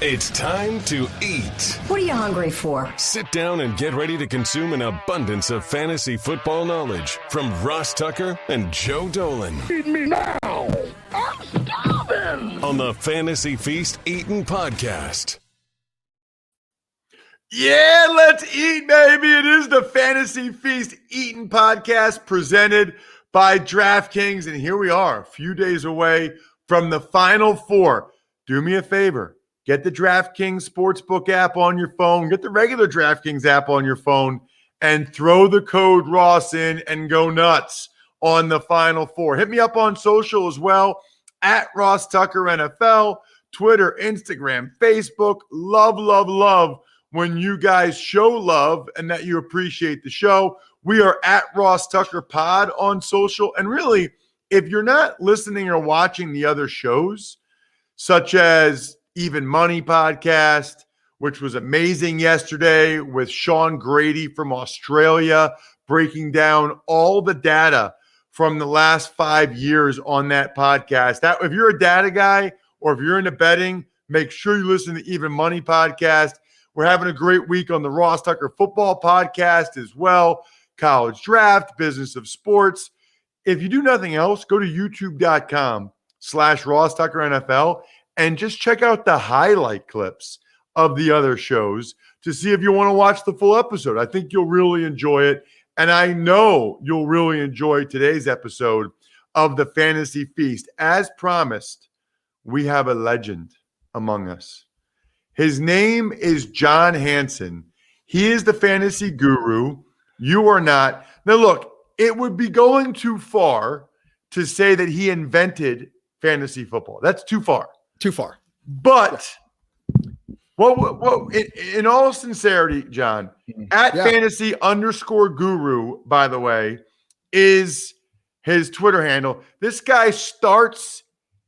It's time to eat. What are you hungry for? Sit down and get ready to consume an abundance of fantasy football knowledge from Ross Tucker and Joe Dolan. Feed me now. I'm starving. On the Fantasy Feast Eatin' Podcast. Yeah, let's eat, baby. It is the Fantasy Feast Eatin' Podcast presented by DraftKings. And here we are, a few days away from the Final Four. Do me a favor. Get the DraftKings Sportsbook app on your phone. Get the regular DraftKings app on your phone and throw the code Ross in and go nuts on the Final Four. Hit me up on social as well, at Ross Tucker NFL, Twitter, Instagram, Facebook. Love, love, love when you guys show love and that you appreciate the show. We are at Ross Tucker Pod on social. And really, if you're not listening or watching the other shows, such as Even Money Podcast, which was amazing yesterday with Sean Grady from Australia, breaking down all the data from the last 5 years on that podcast. That, if you're a data guy or if you're into betting, make sure you listen to Even Money Podcast. We're having a great week on the Ross Tucker Football Podcast as well. College Draft, Business of Sports. If you do nothing else, go to youtube.com/Ross Tucker NFL and just check out the highlight clips of the other shows to see if you want to watch the full episode. I think you'll really enjoy it. And I know you'll really enjoy today's episode of the Fantasy Feast. As promised, we have a legend among us. His name is John Hansen. He is the fantasy guru. You are not. Now, look, it would be going too far to say that he invented fantasy football. That's too far. Too far. But in all sincerity, John, at fantasy_guru, by the way, is his Twitter handle. This guy starts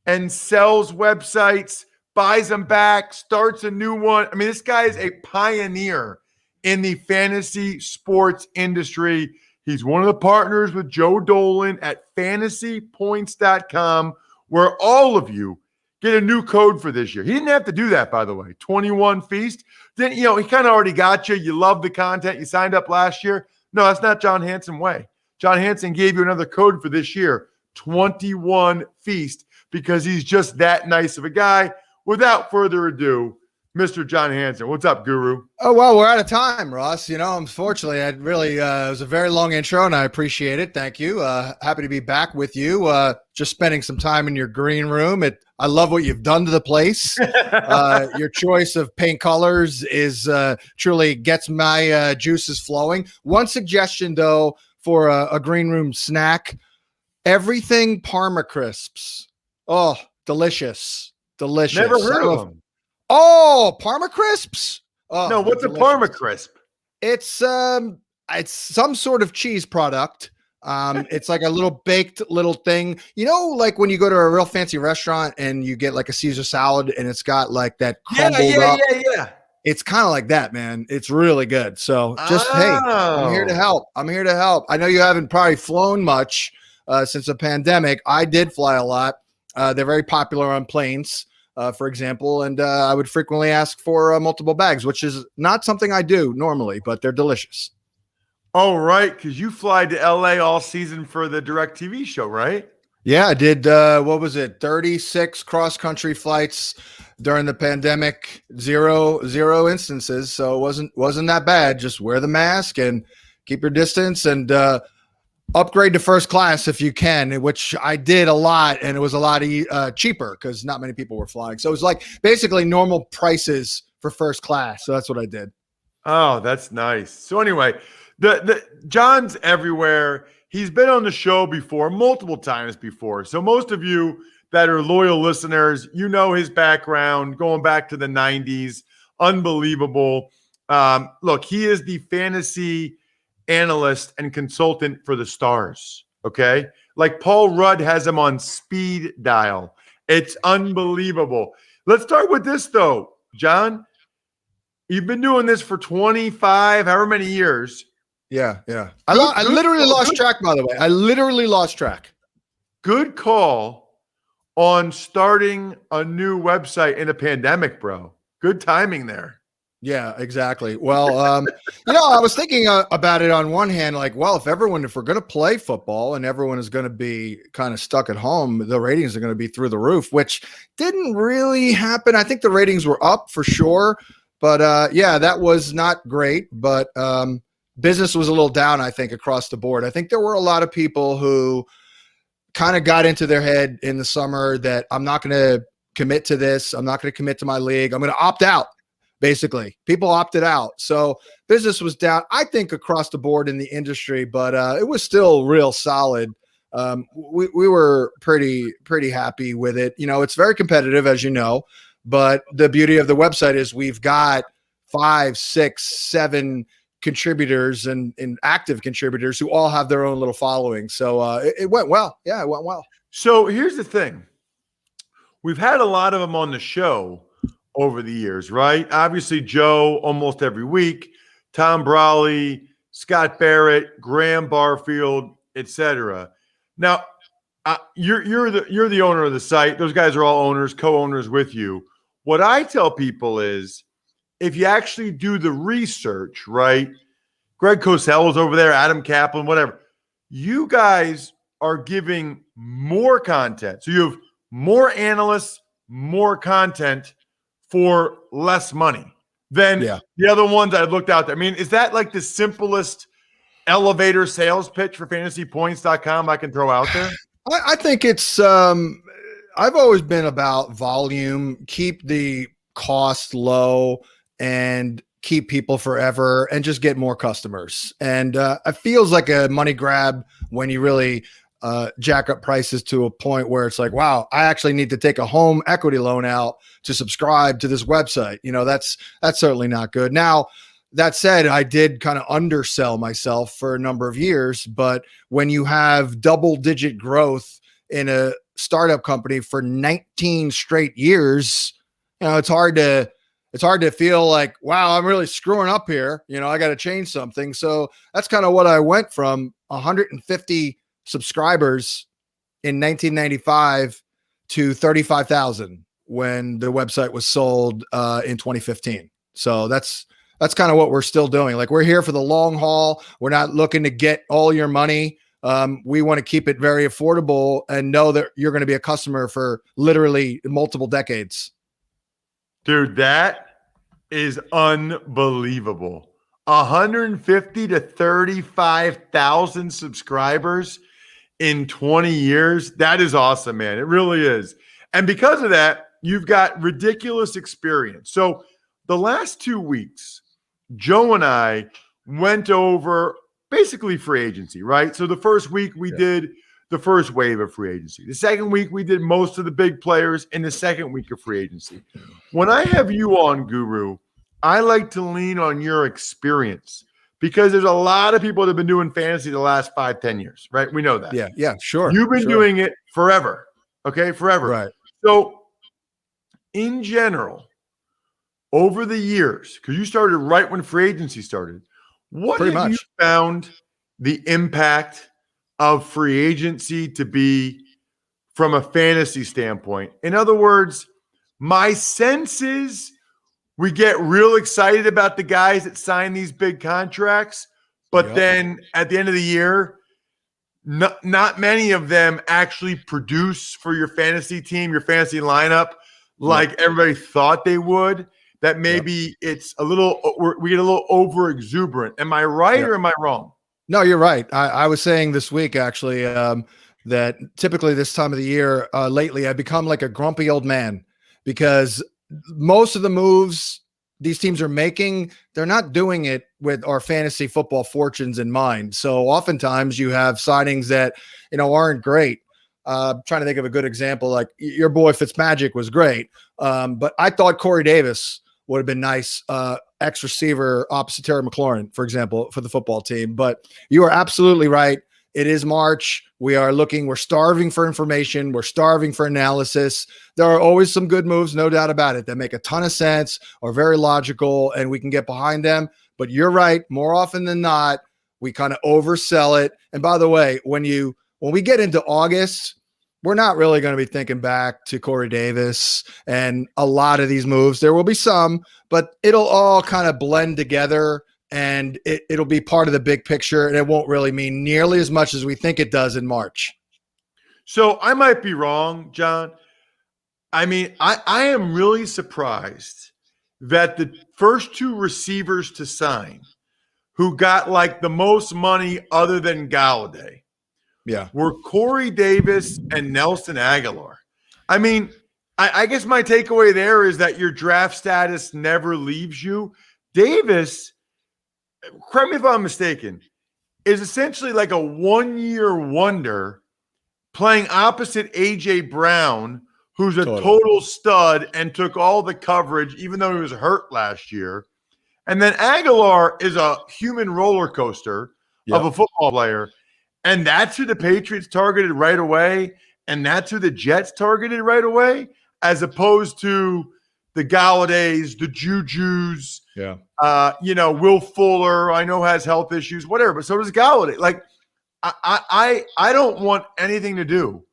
and sells websites, buys them back, starts a new one. I mean, this guy is a pioneer in the fantasy sports industry. He's one of the partners with Joe Dolan at fantasypoints.com, where all of you get a new code for this year. He didn't have to do that, by the way. 21 Feast. Didn't, he kind of already got you. You love the content. You signed up last year. No, that's not John Hansen way. John Hansen gave you another code for this year, 21 Feast, because he's just that nice of a guy. Without further ado, Mr. John Hansen. What's up, Guru? Oh, well, we're out of time, Ross. Unfortunately, it was a very long intro, and I appreciate it. Thank you. Happy to be back with you. Just spending some time in your green room. I love what you've done to the place. Your choice of paint colors is truly gets my juices flowing. One suggestion, though, for a green room snack, everything Parma crisps. Oh, delicious. Delicious. Never heard of them. Oh, Parma crisps? Oh, no, what's delicious. A Parma crisp? It's some sort of cheese product. It's like a little baked little thing. Like when you go to a real fancy restaurant and you get like a Caesar salad and it's got like that crumbled up. Yeah. It's kind of like that, man. It's really good. So hey, I'm here to help. I know you haven't probably flown much since the pandemic. I did fly a lot. They're very popular on planes, for example, and I would frequently ask for multiple bags, which is not something I do normally, but they're delicious. Oh, right, because you fly to L.A. all season for the DirecTV show, right? Yeah, I did, 36 cross-country flights during the pandemic, zero instances, so it wasn't that bad. Just wear the mask and keep your distance and upgrade to first class if you can, which I did a lot, and it was a lot cheaper because not many people were flying. So it was like basically normal prices for first class. So that's what I did. Oh, that's nice. So anyway, the John's everywhere. He's been on the show before, multiple times before. So most of you that are loyal listeners, you know his background going back to the 90s. Unbelievable. Look, he is the fantasy analyst and consultant for the Stars, okay? Like Paul Rudd has him on speed dial. It's unbelievable. Let's start with this, though. John, you've been doing this for 25, however many years. Yeah. I literally lost track, by the way. I literally lost track. Good call on starting a new website in a pandemic, bro. Good timing there. Yeah, exactly. Well, I was thinking about it on one hand, like, well, if we're going to play football and everyone is going to be kind of stuck at home, the ratings are going to be through the roof, which didn't really happen. I think the ratings were up for sure, but that was not great. But business was a little down, I think, across the board. I think there were a lot of people who kind of got into their head in the summer that I'm not going to commit to this. I'm not going to commit to my league. I'm going to opt out. Basically, people opted out. So business was down, I think, across the board in the industry, but it was still real solid. We were pretty happy with it. It's very competitive, as you know, but the beauty of the website is we've got 5, 6, 7 contributors and active contributors who all have their own little following. So it went well. Yeah, it went well. So here's the thing. We've had a lot of them on the show over the years, right? Obviously, Joe almost every week, Tom Brawley, Scott Barrett, Graham Barfield, etc. Now, you're the owner of the site. Those guys are all owners, co-owners with you. What I tell people is, if you actually do the research, right? Greg Cosell is over there, Adam Kaplan, whatever. You guys are giving more content. So you have more analysts, more content for less money than the other ones I looked out there. I mean, is that like the simplest elevator sales pitch for fantasypoints.com I can throw out there? I think it's I've always been about volume, keep the cost low and keep people forever and just get more customers. And it feels like a money grab when you really jack up prices to a point where it's like, wow, I actually need to take a home equity loan out to subscribe to this website. That's certainly not good. Now, that said, I did kind of undersell myself for a number of years, but when you have double-digit growth in a startup company for 19 straight years, it's hard to feel like, wow, I'm really screwing up here. I got to change something. So that's kind of what I went from 150 subscribers in 1995 to 35,000 when the website was sold in 2015. So that's kind of what we're still doing. Like, we're here for the long haul. We're not looking to get all your money. We want to keep it very affordable and know that you're going to be a customer for literally multiple decades. Dude, that is unbelievable. 150 to 35,000 subscribers in 20 years. That is awesome, man. It really is. And because of that, you've got ridiculous experience. So the last 2 weeks, Joe and I went over basically free agency, right? So the first week we did the first wave of free agency. The second week we did most of the big players in the second week of free agency. When I have you on, Guru, I like to lean on your experience because there's a lot of people that have been doing fantasy the last 5-10 years, right? We know that. Yeah, sure. You've been doing it forever, okay? Forever. Right. So in general, over the years, because you started right when free agency started, what have you found the impact of free agency to be from a fantasy standpoint? In other words, my sense is we get real excited about the guys that sign these big contracts, but then at the end of the year, not many of them actually produce for your fantasy team, your fantasy lineup, like everybody thought they would. That maybe it's a little, we get a little over exuberant. Am I right or am I wrong? No, you're right. I was saying this week, actually, that typically this time of the year, lately, I've become like a grumpy old man because most of the moves these teams are making, they're not doing it with our fantasy football fortunes in mind. So oftentimes you have signings that, aren't great. Trying to think of a good example, like your boy Fitzmagic was great. But I thought Corey Davis would have been nice, ex-receiver opposite Terry McLaurin, for example, for the football team. But you are absolutely right. It is March. We're starving for information. We're starving for analysis. There are always some good moves, no doubt about it, that make a ton of sense, are very logical, and we can get behind them. But you're right. More often than not, we kind of oversell it. And by the way, when we get into August, we're not really going to be thinking back to Corey Davis and a lot of these moves. There will be some, but it'll all kind of blend together, and it'll be part of the big picture, and it won't really mean nearly as much as we think it does in March. So I might be wrong, John. I mean, I am really surprised that the first two receivers to sign who got like the most money other than Galladay were Corey Davis and Nelson Aguilar. I mean, I guess my takeaway there is that your draft status never leaves you. Davis, correct me if I'm mistaken, is essentially like a one-year wonder playing opposite A.J. Brown, who's a total stud and took all the coverage, even though he was hurt last year. And then Aguilar is a human roller coaster of a football player. And that's who the Patriots targeted right away. And that's who the Jets targeted right away, as opposed to the Galladays, the Jujus, Will Fuller, I know has health issues, whatever, but so does Galladay. Like, I don't want anything to do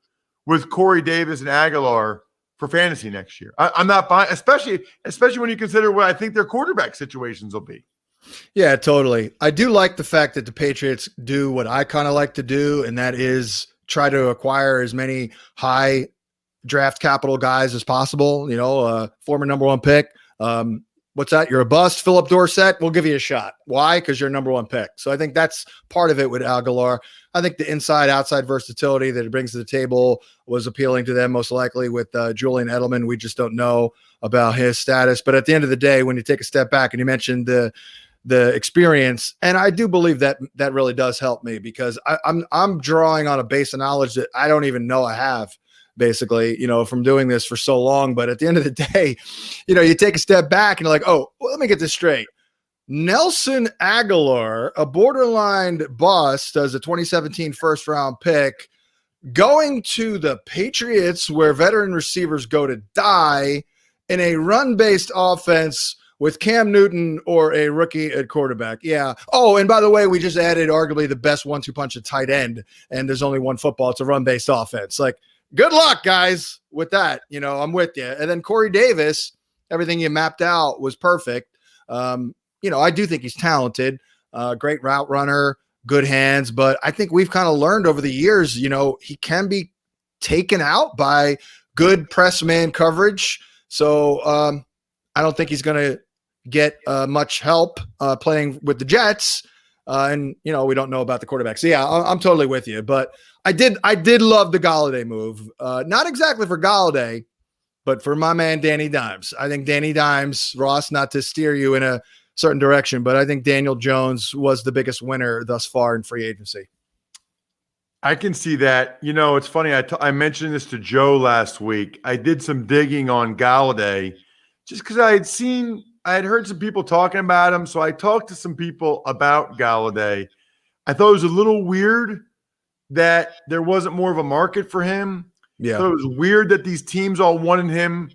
with Corey Davis and Aguilar for fantasy next year. I'm not buying, especially when you consider what I think their quarterback situations will be. Yeah, totally. I do like the fact that the Patriots do what I kind of like to do, and that is try to acquire as many high draft capital guys as possible. Former number one pick. What's that? You're a bust. Philip Dorsett, we'll give you a shot. Why? Because you're number one pick. So I think that's part of it with Aguilar. I think the inside-outside versatility that it brings to the table was appealing to them most likely with Julian Edelman. We just don't know about his status. But at the end of the day, when you take a step back and you mentioned the experience, and I do believe that really does help me, because I'm drawing on a base of knowledge that I don't even know I have, basically, from doing this for so long. But at the end of the day, you take a step back and you're like, oh, well, let me get this straight. Nelson Aguilar, a borderline bust as a 2017 first round pick, going to the Patriots where veteran receivers go to die in a run-based offense with Cam Newton or a rookie at quarterback. Yeah. Oh, and by the way, we just added arguably the best 1-2 punch at tight end, and there's only one football. It's a run-based offense. Like, good luck, guys, with that. I'm with you. And then Corey Davis, everything you mapped out was perfect. I do think he's talented, great route runner, good hands, but I think we've kind of learned over the years, he can be taken out by good press man coverage. So I don't think he's going to get much help playing with the Jets. And we don't know about the quarterback. So yeah, I'm totally with you, but I did love the Galladay move. Not exactly for Galladay, but for my man, Danny Dimes. I think Danny Dimes, Ross, not to steer you in a certain direction, but I think Daniel Jones was the biggest winner thus far in free agency. I can see that. It's funny. I mentioned this to Joe last week. I did some digging on Galladay just because I had heard some people talking about him. So I talked to some people about Galladay. I thought it was a little weird that there wasn't more of a market for him. Yeah. So it was weird that these teams all wanted him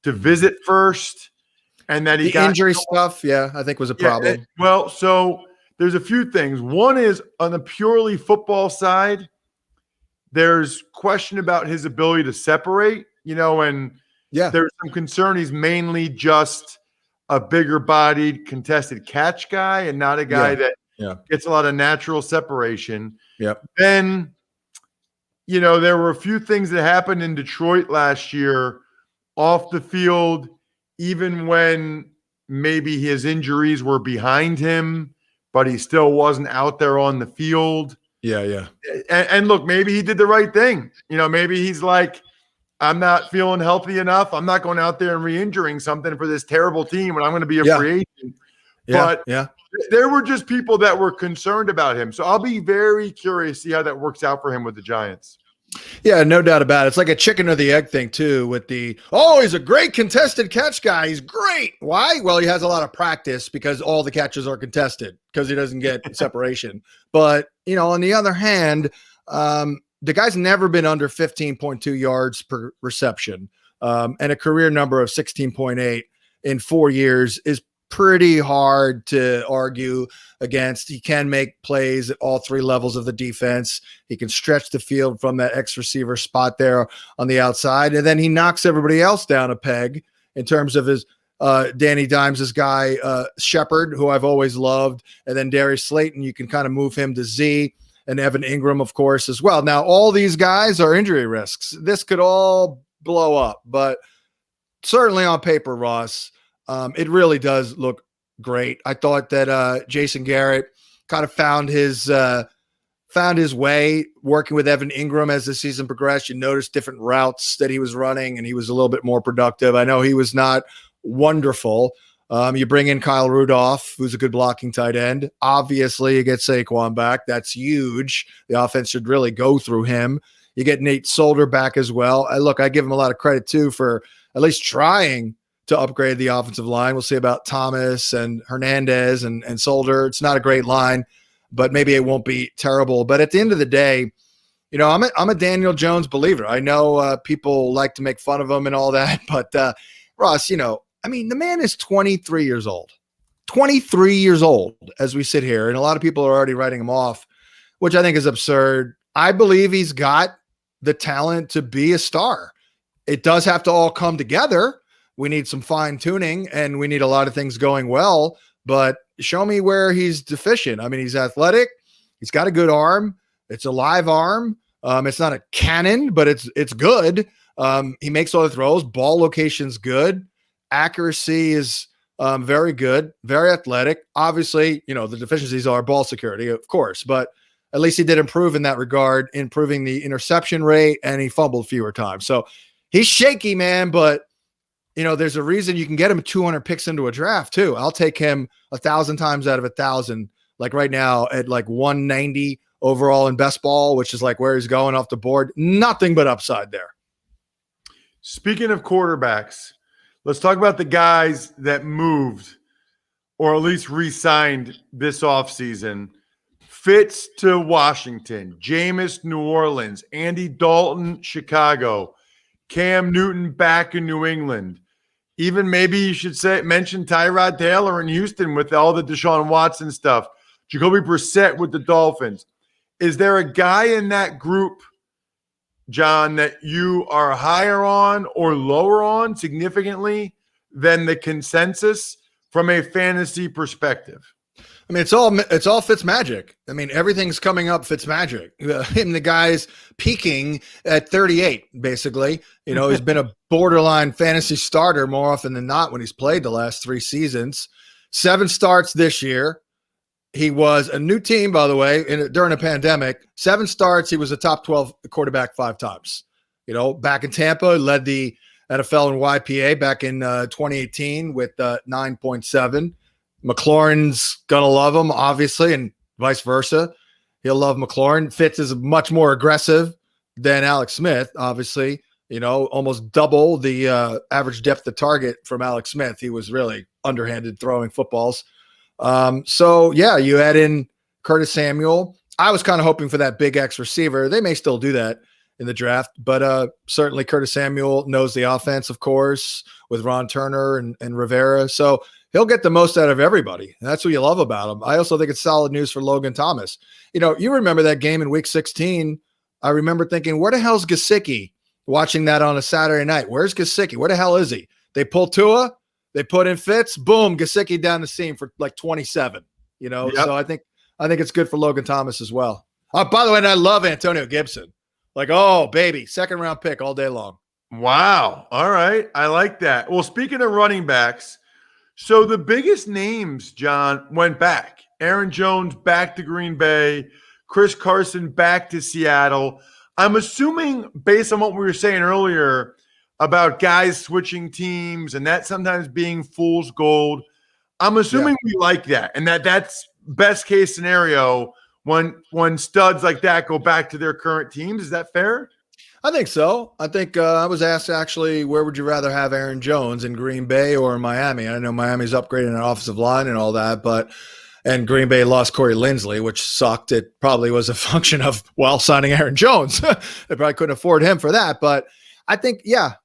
to visit first, and that he got injury stuff. Yeah, I think was a problem. So there's a few things. One is on the purely football side, there's question about his ability to separate, and there's some concern he's mainly just a bigger bodied contested catch guy and not a guy that gets a lot of natural separation. Yep. Then, there were a few things that happened in Detroit last year off the field, even when maybe his injuries were behind him, but he still wasn't out there on the field. Yeah. And look, maybe he did the right thing. Maybe he's like, I'm not feeling healthy enough. I'm not going out there and re-injuring something for this terrible team when I'm going to be a free agent. But there were just people that were concerned about him. So I'll be very curious to see how that works out for him with the Giants. Yeah, no doubt about it. It's like a chicken or the egg thing too with he's a great contested catch guy. He's great. Why? Well, he has a lot of practice because all the catches are contested because he doesn't get separation. But, on the other hand, the guy's never been under 15.2 yards per reception, and a career number of 16.8 in 4 years is pretty hard to argue against. He can make plays at all three levels of the defense. He can stretch the field from that X receiver spot there on the outside. And then he knocks everybody else down a peg in terms of his Danny Dimes' guy, Shepard, who I've always loved. And then Darius Slayton, you can kind of move him to Z, and Evan Ingram, of course, as well. Now, all these guys are injury risks. This could all blow up, but certainly on paper, Ross, it really does look great. I thought that Jason Garrett kind of found his way working with Evan Ingram as the season progressed. You noticed different routes that he was running, and he was a little bit more productive. I know he was not wonderful. You bring in Kyle Rudolph, who's a good blocking tight end. Obviously, you get Saquon back. That's huge. The offense should really go through him. You get Nate Solder back as well. I give him a lot of credit, too, for at least trying to upgrade the offensive line. We'll see about Thomas and Hernandez and Solder. It's not a great line, but maybe it won't be terrible. But at the end of the day, I'm a Daniel Jones believer. I know people like to make fun of him and all that, but Ross, the man is 23 years old. 23 years old as we sit here, and a lot of people are already writing him off, which I think is absurd. I believe he's got the talent to be a star. It does have to all come together. We need some fine tuning, and we need a lot of things going well, but show me where he's deficient. He's athletic. He's got a good arm. It's a live arm. It's not a cannon, but it's good. He makes all the throws. Ball location's good. Accuracy is very good, very athletic. Obviously, the deficiencies are ball security, of course, but at least he did improve in that regard, improving the interception rate, and he fumbled fewer times. So he's shaky, man, but there's a reason you can get him 200 picks into a draft too. I'll take him 1,000 times out of 1,000. Like right now at like 190 overall in best ball, which is like where he's going off the board. Nothing but upside there. Speaking of quarterbacks, let's talk about the guys that moved or at least re-signed this offseason. Fitz to Washington, Jameis, New Orleans, Andy Dalton, Chicago, Cam Newton back in New England. Even maybe you should mention Tyrod Taylor in Houston with all the Deshaun Watson stuff. Jacoby Brissett with the Dolphins. Is there a guy in that group, John, that you are higher on or lower on significantly than the consensus from a fantasy perspective? It's all Fitzmagic. Everything's coming up Fitzmagic. The guy's peaking at 38, basically. He's been a borderline fantasy starter more often than not when he's played the last 3 seasons. 7 starts this year. He was a new team, by the way, during a pandemic. 7 starts. He was a top 12 quarterback 5 times. Back in Tampa, led the NFL in YPA back in 2018 with 9.7. McLaurin's going to love him, obviously, and vice versa. He'll love McLaurin. Fitz is much more aggressive than Alex Smith, obviously. Almost double the average depth of target from Alex Smith. He was really underhanded throwing footballs. You add in Curtis Samuel. I was kind of hoping for that big X receiver. They may still do that in the draft, but certainly Curtis Samuel knows the offense, of course, with Ron Turner and Rivera. So he'll get the most out of everybody. And that's what you love about him. I also think it's solid news for Logan Thomas. You remember that game in week 16. I remember thinking, where the hell's Gesicki? Watching that on a Saturday night. Where's Gesicki? Where the hell is he? They pull Tua. They put in Fitz. Boom, Gesicki down the seam for like 27. Yep. So I think it's good for Logan Thomas as well. By the way, and I love Antonio Gibson. Oh, baby, 2nd round pick all day long. Wow. All right. I like that. Well, speaking of running backs, so the biggest names, John, went back. Aaron Jones back to Green Bay. Chris Carson back to Seattle. I'm assuming, based on what we were saying earlier about guys switching teams and that sometimes being fool's gold, I'm assuming we like that, and that's best case scenario when studs like that go back to their current teams. Is that fair? I think so. I think I was asked, actually, where would you rather have Aaron Jones, in Green Bay or in Miami? I know Miami's upgrading an offensive line and all that, and Green Bay lost Corey Linsley, which sucked. It probably was a function of, signing Aaron Jones. They probably couldn't afford him for that. But I think,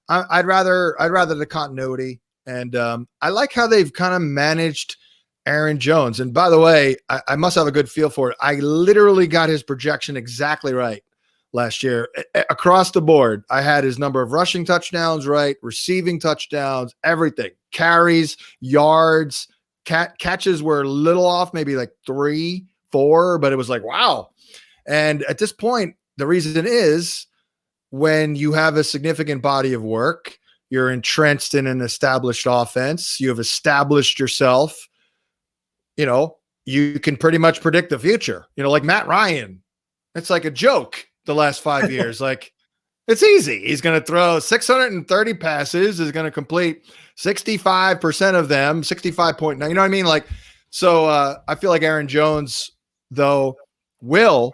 I'd rather the continuity And I like how they've kind of managed Aaron Jones. And by the way, I must have a good feel for it. I literally got his projection exactly right last year. Across the board, I had his number of rushing touchdowns right, receiving touchdowns, everything. Carries, yards, catches were a little off, maybe like 3, 4, but it was like, wow. And at this point, the reason is when you have a significant body of work, you're entrenched in an established offense, you have established yourself, you can pretty much predict the future. Like Matt Ryan, it's like a joke the last 5 years. Like, it's easy. He's going to throw 630 passes, is going to complete 65% of them, 65.9. You know what I mean? Like, so I feel like Aaron Jones, though, will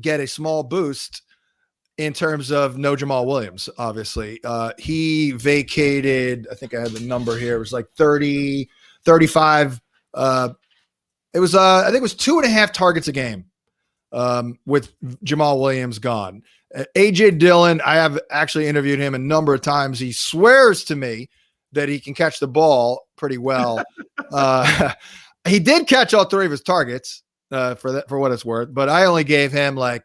get a small boost in terms of no Jamal Williams, obviously. He vacated, I think I had the number here. It was like 30, 35. I think it was 2.5 targets a game with Jamal Williams gone. AJ Dillon, I have actually interviewed him a number of times. He swears to me that he can catch the ball pretty well. He did catch all 3 of his targets for what it's worth, but I only gave him I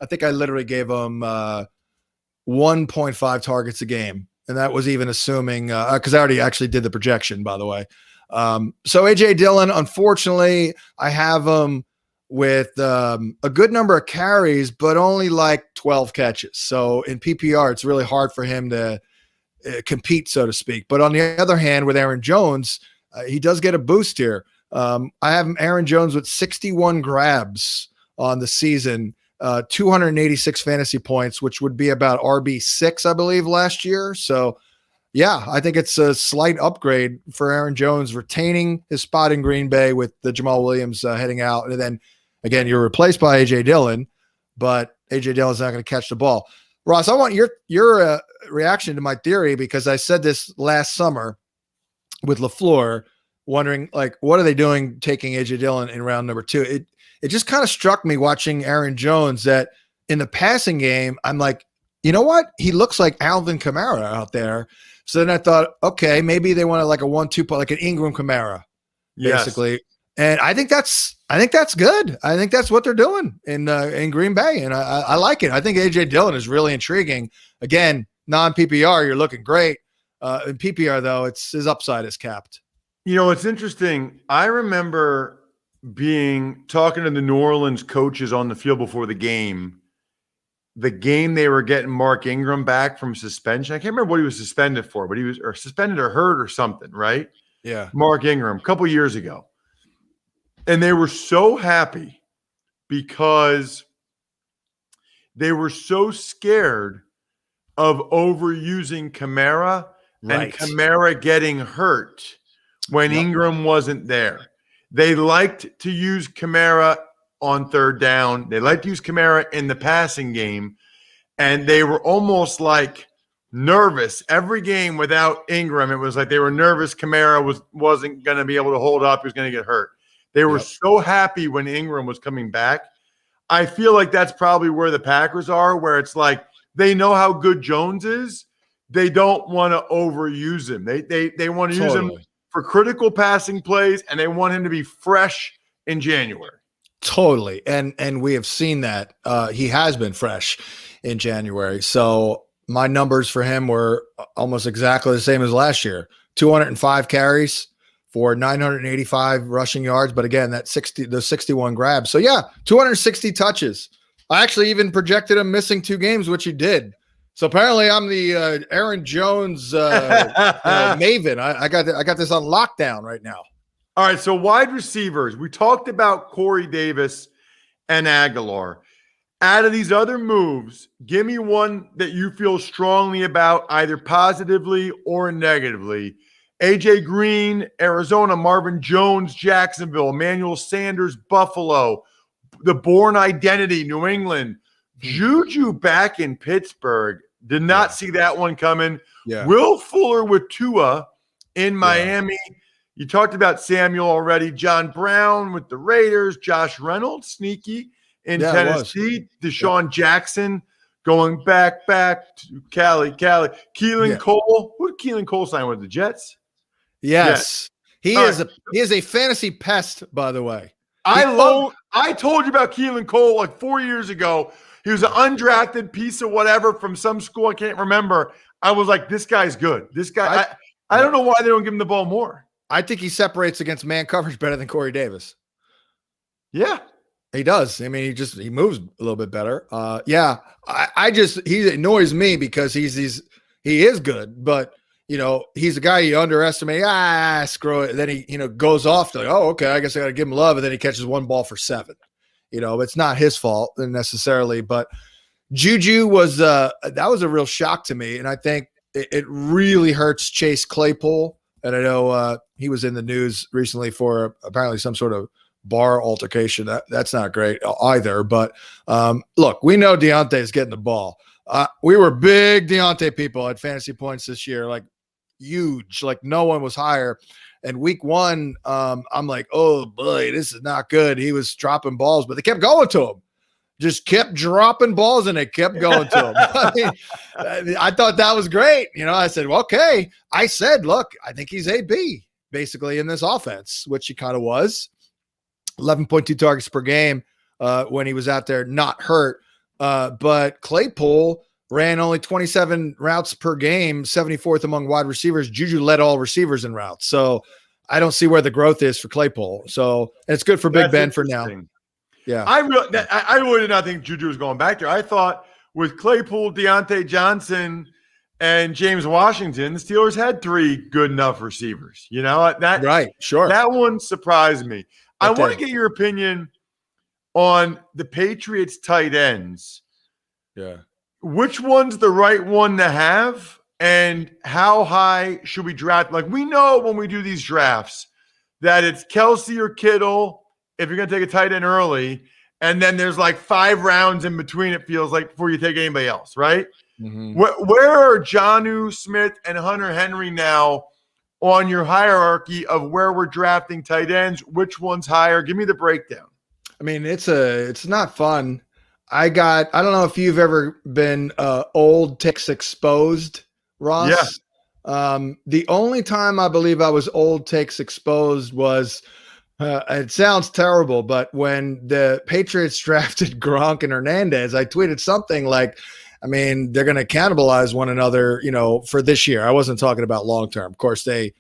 think I literally gave him 1.5 targets a game. And that was even assuming, because I already actually did the projection, by the way. So AJ Dillon, unfortunately, I have him with a good number of carries, but only like 12 catches. So in PPR, it's really hard for him to compete, so to speak. But on the other hand, with Aaron Jones, he does get a boost here. I have Aaron Jones with 61 grabs on the season, 286 fantasy points, which would be about RB6, I believe, last year. So yeah, I think it's a slight upgrade for Aaron Jones, retaining his spot in Green Bay with the Jamal Williams heading out. And then again, you're replaced by AJ Dillon, but AJ Dillon's not going to catch the ball. Ross, I want your reaction to my theory, because I said this last summer with LaFleur, wondering like, what are they doing taking AJ Dillon in round number 2? It just kind of struck me watching Aaron Jones that in the passing game, I'm like, you know what? He looks like Alvin Kamara out there. So then I thought, okay, maybe they wanted like a 1-2, like an Ingram Kamara, basically. Yes. And I think that's good. I think that's what they're doing in Green Bay, and I like it. I think AJ Dillon is really intriguing. Again, non-PPR, you're looking great. In PPR though, his upside is capped. It's interesting. I remember talking to the New Orleans coaches on the field before the game they were getting Mark Ingram back from suspension. I can't remember what he was suspended for, but he was suspended or hurt or something, right? Yeah. Mark Ingram, a couple years ago. And they were so happy because they were so scared of overusing Kamara and Kamara getting hurt when Ingram wasn't there. They liked to use Kamara on third down. They liked to use Kamara in the passing game. And they were almost like nervous. Every game without Ingram, it was like they were nervous Kamara wasn't going to be able to hold up. He was going to get hurt. They were so happy when Ingram was coming back. I feel like that's probably where the Packers are, where it's like they know how good Jones is. They don't want to overuse him. They want to use him for critical passing plays, and they want him to be fresh in January. Totally. And we have seen that. He has been fresh in January. So my numbers for him were almost exactly the same as last year. 205 carries for 985 rushing yards. But again, those 61 grabs. So yeah, 260 touches. I actually even projected him missing 2 games, which he did. So apparently I'm the Aaron Jones maven. I got this on lockdown right now. All right, so wide receivers. We talked about Corey Davis and Aguilar. Out of these other moves, give me one that you feel strongly about, either positively or negatively. AJ Green, Arizona, Marvin Jones, Jacksonville, Emmanuel Sanders, Buffalo, the Bourne Identity, New England, Juju back in Pittsburgh. Did not see that one coming. Yeah. Will Fuller with Tua in Miami. Yeah. You talked about Samuel already. John Brown with the Raiders. Josh Reynolds, sneaky in Tennessee. Deshaun Jackson going back to Cali. Keelan Cole. Who did Keelan Cole sign with? The Jets? Yes. He All is right. a fantasy pest, by the way. I told you about Keelan Cole like 4 years ago. He was an undrafted piece of whatever from some school. I can't remember. I was like, this guy's good. This guy, I don't know why they don't give him the ball more. I think he separates against man coverage better than Corey Davis. Yeah. He does. I mean, he moves a little bit better. He annoys me because he is good, but he's a guy you underestimate. Screw it. Then he, goes off to like, oh, okay, I guess I got to give him love. And then he catches one ball for 7. It's not his fault necessarily, but Juju was, that was a real shock to me. And I think it really hurts Chase Claypool. And I know he was in the news recently for apparently some sort of bar altercation. That's not great either. But look, we know Deontay is getting the ball. We were big Deontay people at Fantasy Points this year, like huge, like no one was higher. And week 1, I'm like, oh boy, this is not good. He was dropping balls, but they kept going to him. Just kept dropping balls and they kept going to him. I mean, I thought that was great. I said, well, okay. I said, look, I think he's AB basically in this offense, which he kind of was. 11.2 targets per game when he was out there not hurt. But Claypool ran only 27 routes per game, 74th among wide receivers. Juju led all receivers in routes. So I don't see where the growth is for Claypool. So it's good for Big Ben for now. Yeah. I really did not think Juju was going back there. I thought with Claypool, Deontay Johnson, and James Washington, the Steelers had 3 good enough receivers. Right. Sure. That one surprised me. I want to get your opinion on the Patriots tight ends. Yeah. Which one's the right one to have, and how high should we draft? Like, we know when we do these drafts that it's Kelsey or Kittle if you're going to take a tight end early, and then there's like 5 rounds in between, it feels like, before you take anybody else, right? Mm-hmm. Where are Jonnu Smith and Hunter Henry now on your hierarchy of where we're drafting tight ends? Which one's higher? Give me the breakdown. I mean, it's not fun. I don't know if you've ever been old ticks exposed, Ross. Yeah. The only time I believe I was old takes exposed was, it sounds terrible, but when the Patriots drafted Gronk and Hernandez, I tweeted something like, I mean, they're going to cannibalize one another, for this year. I wasn't talking about long-term. Of course, they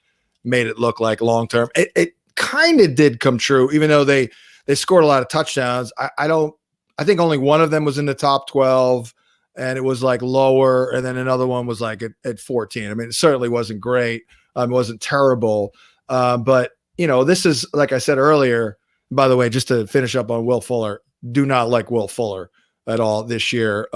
made it look like long-term. It kind of did come true, even though they scored a lot of touchdowns. I think only one of them was in the top 12, and it was like lower. And then another one was like at 14. I mean, it certainly wasn't great. It wasn't terrible. But this is, like I said earlier, by the way, just to finish up on Will Fuller, do not like Will Fuller at all this year.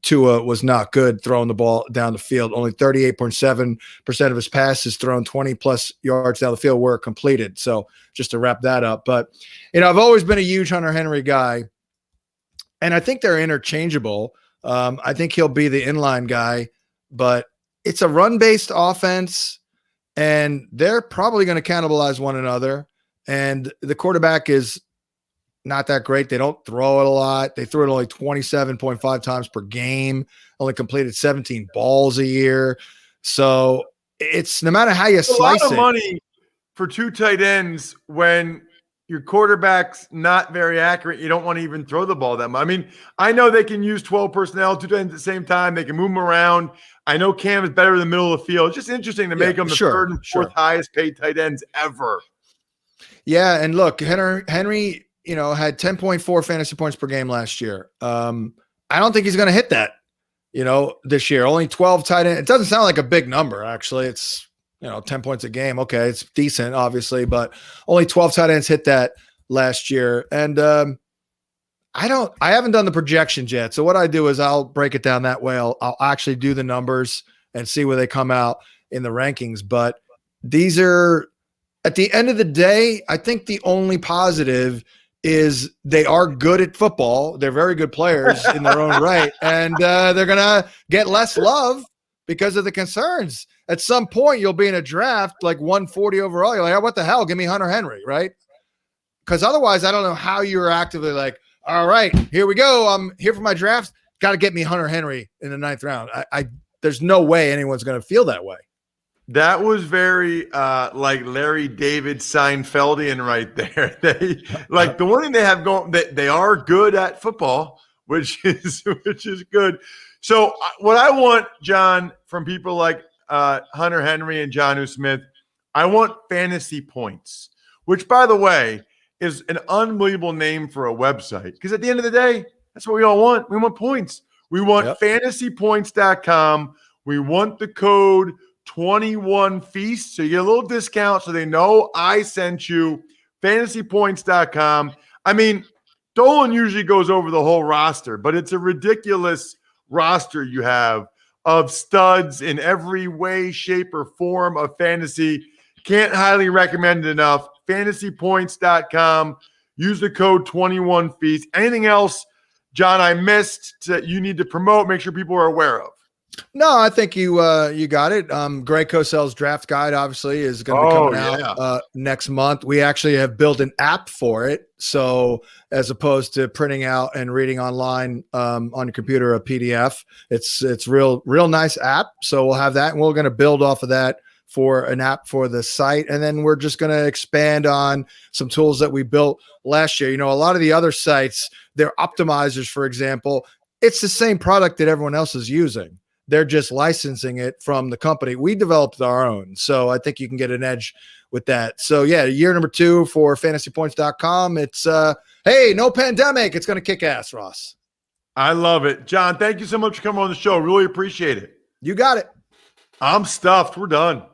Tua was not good throwing the ball down the field. Only 38.7% of his passes thrown 20-plus yards down the field were completed. So just to wrap that up. But, I've always been a huge Hunter Henry guy, and I think they're interchangeable. I think he'll be the inline guy, but it's a run-based offense, and they're probably going to cannibalize one another. And the quarterback is not that great. They don't throw it a lot. They threw it only 27.5 times per game, only completed 17 balls a year. So it's no matter how you slice it. A lot of money for 2 tight ends when your quarterback's not very accurate. You don't want to even throw the ball that much. I mean, I know they can use 12 personnel, 2 tight ends at the same time. They can move them around. I know Cam is better in the middle of the field. It's just interesting to make them the 3rd and 4th highest paid tight ends ever. Yeah, and look, Henry had 10.4 fantasy points per game last year. I don't think he's going to hit that, this year. Only 12 tight end. It doesn't sound like a big number, actually. It's, 10 points a game. Okay, it's decent, obviously, but only 12 tight ends hit that last year. And I haven't done the projections yet. So what I do is I'll break it down that way. I'll actually do the numbers and see where they come out in the rankings. But these are, at the end of the day, I think the only positive is they are good at football. They're very good players in their own right. And they're going to get less love because of the concerns. At some point, you'll be in a draft like 140 overall. You're like, oh, what the hell? Give me Hunter Henry, right? Because otherwise, I don't know how you're actively like, all right, here we go. I'm here for my drafts. got to get me Hunter Henry in the 9th round. There's no way anyone's going to feel that way. That was very like Larry David Seinfeldian right there. They like the one thing they have going that they are good at football, which is good. So what I want, John, from people like Hunter Henry and Jonnu Smith, I want fantasy points, which, by the way, is an unbelievable name for a website. Because at the end of the day, that's what we all want. We want points. We want fantasypoints.com. We want the code 21feast. So you get a little discount so they know I sent you. Fantasypoints.com. I mean, Dolan usually goes over the whole roster, but it's a ridiculous roster you have of studs in every way, shape, or form of fantasy. Can't highly recommend it enough. Fantasypoints.com. Use the code 21feast. Anything else, John, I missed that you need to promote? Make sure people are aware of. No, I think you got it. Greg Cosell's draft guide obviously is going to be coming out next month. We actually have built an app for it. So as opposed to printing out and reading online on your computer a PDF, it's real nice app. So we'll have that, and we're going to build off of that for an app for the site. And then we're just going to expand on some tools that we built last year. You know, a lot of the other sites, their optimizers, for example, it's the same product that everyone else is using. They're just licensing it from the company. We developed our own. So I think you can get an edge with that. So yeah, year number 2 for fantasypoints.com. It's hey, no pandemic. It's going to kick ass, Ross. I love it. John, thank you so much for coming on the show. Really appreciate it. You got it. I'm stuffed. We're done.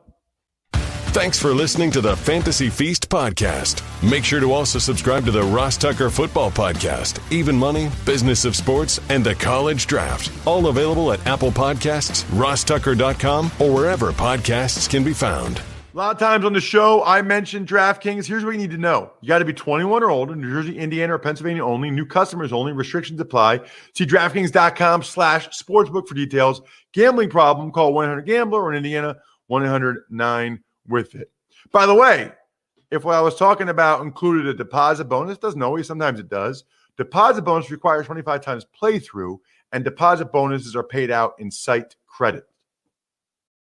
Thanks for listening to the Fantasy Feast podcast. Make sure to also subscribe to the Ross Tucker Football Podcast, Even Money, Business of Sports, and the College Draft. All available at Apple Podcasts, rosstucker.com, or wherever podcasts can be found. A lot of times on the show, I mentioned DraftKings. Here's what you need to know. You got to be 21 or older, New Jersey, Indiana, or Pennsylvania only. New customers only. Restrictions apply. See DraftKings.com/sportsbook for details. Gambling problem, call 1-800-GAMBLER, or in Indiana, 1-800-9-WITH-IT. By the way, if what I was talking about included a deposit bonus, doesn't always, sometimes it does. Deposit bonus requires 25 times playthrough, and deposit bonuses are paid out in site credit.